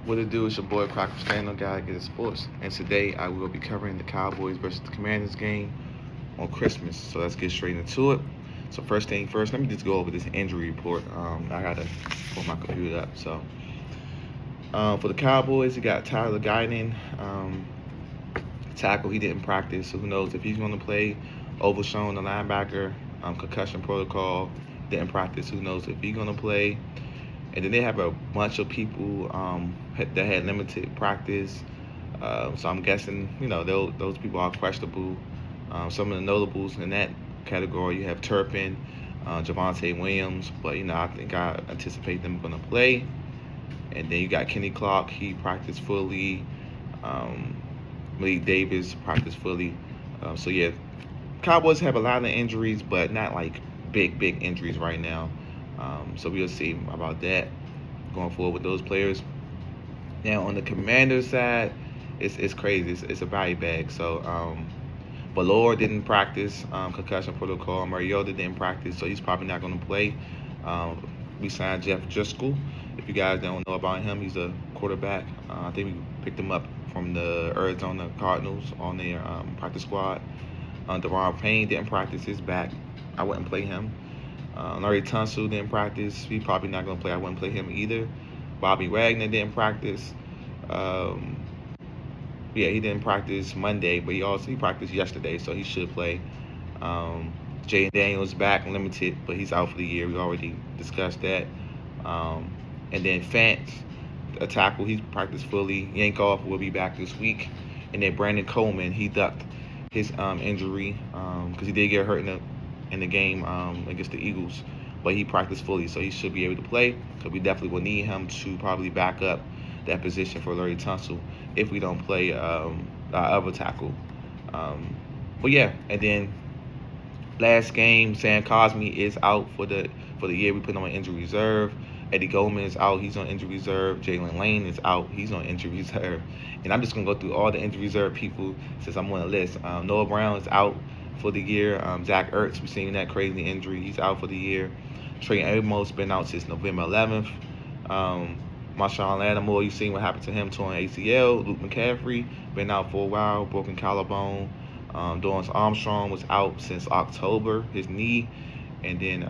What it do is your boy Crocker Stand on Guy Get Sports, and today I will be covering the Cowboys versus the Commanders game on Christmas. So let's get straight into it. So first thing first, let me just go over this injury report. I gotta pull my computer up. So for the Cowboys, you got Tyler Guyton, tackle. He didn't practice, so who knows if he's going to play. Overshown, the linebacker, concussion protocol, didn't practice. Who knows if he's going to play. And then they have a bunch of people that had limited practice. So I'm guessing, those people are questionable. Some of the notables in that category, you have Turpin, Javonte Williams, but I think I anticipate them going to play. And then you got Kenny Clark, he practiced fully. Malik Davis practiced fully. So yeah, Cowboys have a lot of injuries, but not like big injuries right now. So we'll see about that going forward with those players. Now on the Commanders side, it's crazy. It's a body bag. So Ballore didn't practice, concussion protocol. Mariota didn't practice, so he's probably not going to play. We signed Jeff Driscoll. If you guys don't know about him, he's a quarterback. I think we picked him up from the Arizona Cardinals on their practice squad. Deron Payne didn't practice his back. I wouldn't play him. Larry Tunsil didn't practice. He's probably not going to play. I wouldn't play him either. Bobby Wagner didn't practice. He didn't practice Monday, but he practiced yesterday, so he should play. Jay Daniels back limited, but he's out for the year. We already discussed that. And then Fant, a tackle, he practiced fully. Yankoff will be back this week. And then Brandon Coleman, he ducked his injury because he did get hurt in the game against the Eagles, but he practiced fully, so he should be able to play. So we definitely will need him to probably back up that position for Larry Tunsil if we don't play our other tackle. And then last game, Sam Cosmi is out for the year. We put him on injury reserve. Eddie Goldman is out. He's on injury reserve. Jalen Lane is out. He's on injury reserve. And I'm just going to go through all the injury reserve people since I'm on the list. Noah Brown is out for the year. Zach Ertz, we've seen that crazy injury. He's out for the year. Trey Amos been out since November 11th. Marshawn Lattimore, you've seen what happened to him, torn ACL. Luke McCaffrey been out for a while, broken collarbone. Dorrance Armstrong was out since October, his knee. And then,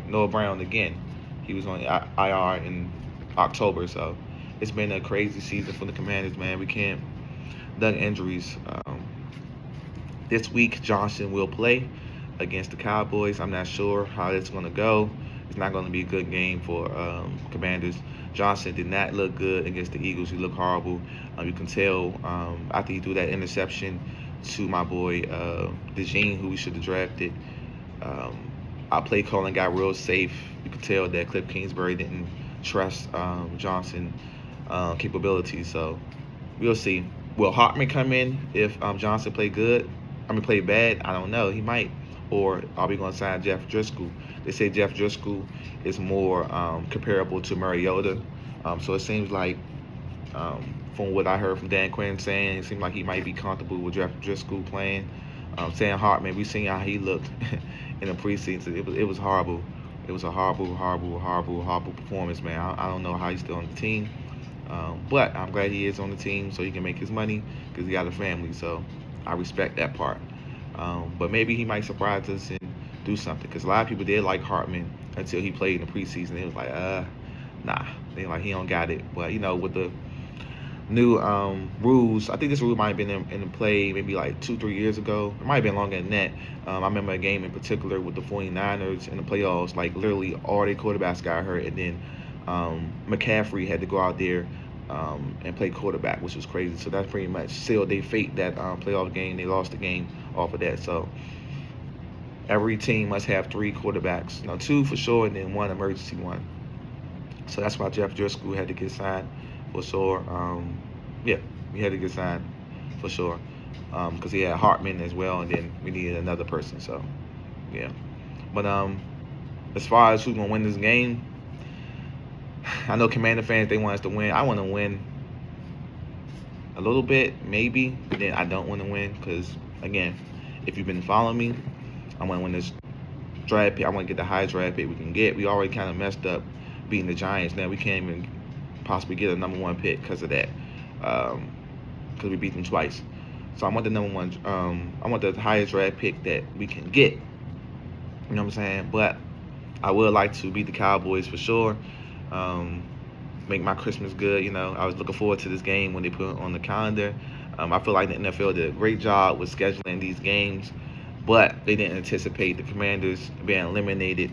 Noah Brown again. He was on IR in October, so it's been a crazy season for the Commanders, man. We can't duck injuries. This week, Johnson will play against the Cowboys. I'm not sure how it's going to go. It's not going to be a good game for Commanders. Johnson did not look good against the Eagles. He looked horrible. You can tell after he threw that interception to my boy DeJean, who we should have drafted. Our play calling got real safe. You could tell that Cliff Kingsbury didn't trust Johnson capabilities. So we'll see. Will Hartman come in if Johnson play bad? I don't know. He might. Or are we going to sign Jeff Driscoll? They say Jeff Driscoll is more comparable to Mariota. So it seems like, from what I heard from Dan Quinn saying, it seemed like he might be comfortable with Jeff Driscoll playing. Sam Hartman, we've seen how he looked in the preseason. It was horrible. It was a horrible performance, man. I don't know how he's still on the team. But I'm glad he is on the team so he can make his money because he got a family. So I respect that part. But maybe he might surprise us and do something because a lot of people did like Hartman until he played in the preseason. It was like, nah. They like, he don't got it. But, with the new rules, I think this rule might have been in play maybe like 2-3 years ago. It might have been longer than that. I remember a game in particular with the 49ers in the playoffs, like literally all their quarterbacks got hurt, and then McCaffrey had to go out there and play quarterback, which was crazy. So that's pretty much sealed their fate that playoff game. They lost the game off of that. So every team must have 3 quarterbacks, 2 for sure, and then 1 emergency one. So that's why Jeff Driscoll had to get signed for sure. He had to get signed for sure because he had Hartman as well, and then we needed another person. So, yeah. But as far as who's going to win this game, I know Commander fans, they want us to win. I want to win a little bit, maybe, but then I don't want to win because, again, if you've been following me, I want to win this draft pick. I want to get the highest draft pick we can get. We already kind of messed up beating the Giants. Now we can't even possibly get a number one pick because of that. Because we beat them twice. So I want the number one. I want the highest draft pick that we can get. You know what I'm saying? But I would like to beat the Cowboys for sure. Make my Christmas good. You know, I was looking forward to this game when they put it on the calendar. I feel like the NFL did a great job with scheduling these games, but they didn't anticipate the Commanders being eliminated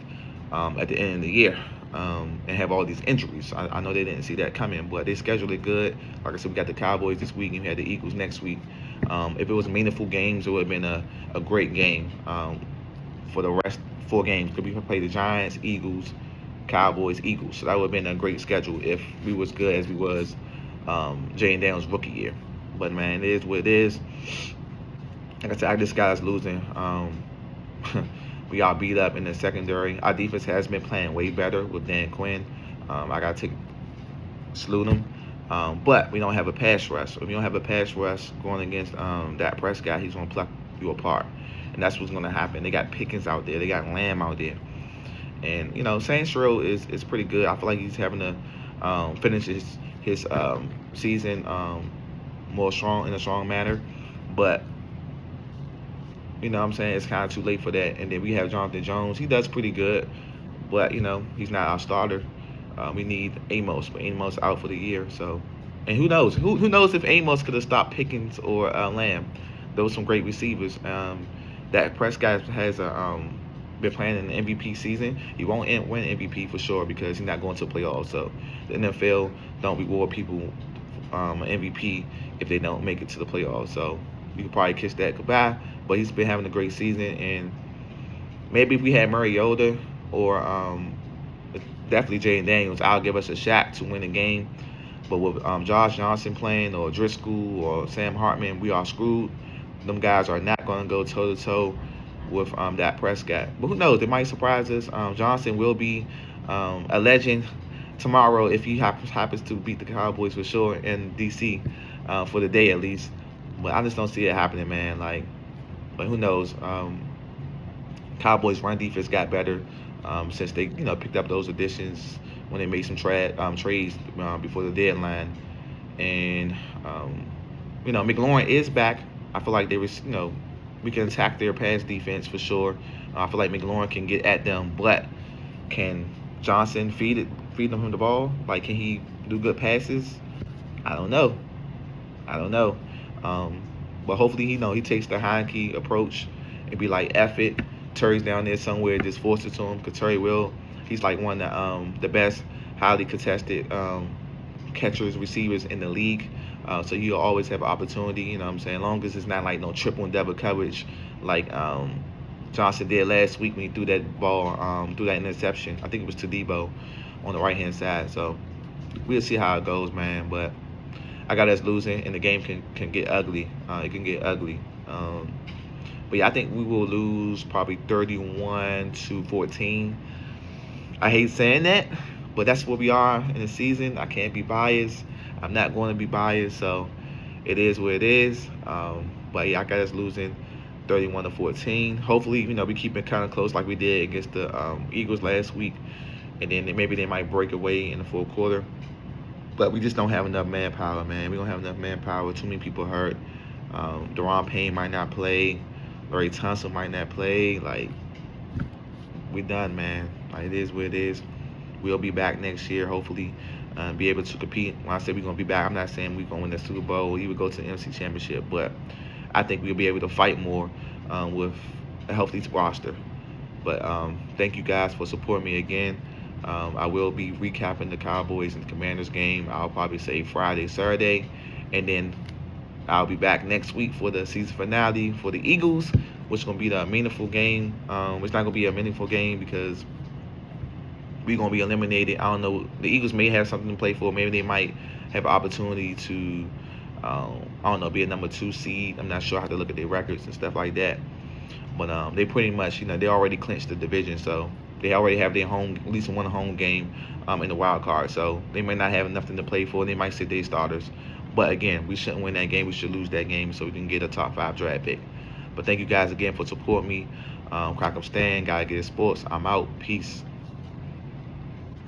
at the end of the year and have all these injuries. I know they didn't see that coming, but they scheduled it good. Like I said, we got the Cowboys this week and we had the Eagles next week. If it was meaningful games, it would have been a great game for the rest 4 games. Because we play the Giants, Eagles, Cowboys, Eagles. So that would have been a great schedule if we was good as we was Jay and Daniels' rookie year. But man, it is what it is. Like I said, this guy's losing. We got beat up in the secondary. Our defense has been playing way better with Dan Quinn. I got to salute him. But we don't have a pass rush. If you don't have a pass rush going against that Prescott, he's going to pluck you apart. And that's what's going to happen. They got Pickens out there. They got Lamb out there. And, you know, Saints Row is pretty good. I feel like he's having to finish his season in a strong manner. But, you know what I'm saying, it's kind of too late for that. And then we have Jonathan Jones. He does pretty good. But, you know, he's not our starter. We need Amos, but Amos out for the year. So, and who knows? Who knows if Amos could have stopped Pickens or Lamb? Those some great receivers. That Prescott has been playing in the MVP season. He won't win MVP for sure because he's not going to the playoffs. So the NFL don't reward people an MVP if they don't make it to the playoffs. So you could probably kiss that goodbye. But he's been having a great season, and maybe if we had Mariota or definitely Jay Daniels, I'll give us a shot to win the game. But with Josh Johnson playing or Driscoll or Sam Hartman, we are screwed. Them guys are not going to go toe-to-toe with that Prescott. But who knows? They might surprise us. Johnson will be a legend tomorrow if he happens to beat the Cowboys for sure in D.C. For the day at least. But I just don't see it happening, man. But who knows? Cowboys' run defense got better since they, picked up those additions when they made some trades before the deadline. And, McLaurin is back. I feel like we can attack their pass defense for sure. I feel like McLaurin can get at them, but can Johnson feed them the ball? Like, can he do good passes? I don't know. But hopefully, he takes the Heineke approach and be like, F it. Terry's down there somewhere, just force it to him, because Terry will. He's like one of the best highly contested catchers, receivers in the league. So he'll always have an opportunity, you know what I'm saying? As long as it's not like no triple and double coverage like Johnson did last week when he threw that ball, threw that interception. I think it was to Debo on the right-hand side. So we'll see how it goes, man. But I got us losing, and the game can get ugly. It can get ugly. But yeah, I think we will lose probably 31-14. I hate saying that, but that's where we are in the season. I can't be biased. I'm not going to be biased, so it is what it is. But yeah, I got us losing 31-14. Hopefully, we keep it kind of close like we did against the Eagles last week, and then maybe they might break away in the fourth quarter. But we just don't have enough manpower, man. We don't have enough manpower. Too many people hurt. Deron Payne might not play. Larry Tunsil might not play. Like, we done, man. Like, it is what it is. We'll be back next year, hopefully, be able to compete. When I say we're going to be back, I'm not saying we're going to win the Super Bowl or even go to the NFC Championship, but I think we'll be able to fight more with a healthy roster. But thank you guys for supporting me again. I will be recapping the Cowboys and the Commanders game. I'll probably say Friday, Saturday, and then I'll be back next week for the season finale for the Eagles, which is going to be the meaningful game. It's not going to be a meaningful game because we're going to be eliminated. I don't know. The Eagles may have something to play for. Maybe they might have an opportunity to, be a number 2 seed. I'm not sure. I have to look at their records and stuff like that. But they pretty much, they already clinched the division. So they already have their at least one home game in the wild card. So they may not have nothing to play for. They might sit their starters. But again, we shouldn't win that game. We should lose that game so we can get a top 5 draft pick. But thank you guys again for supporting me. Crack up Stan, Gotta Get Sports. I'm out. Peace.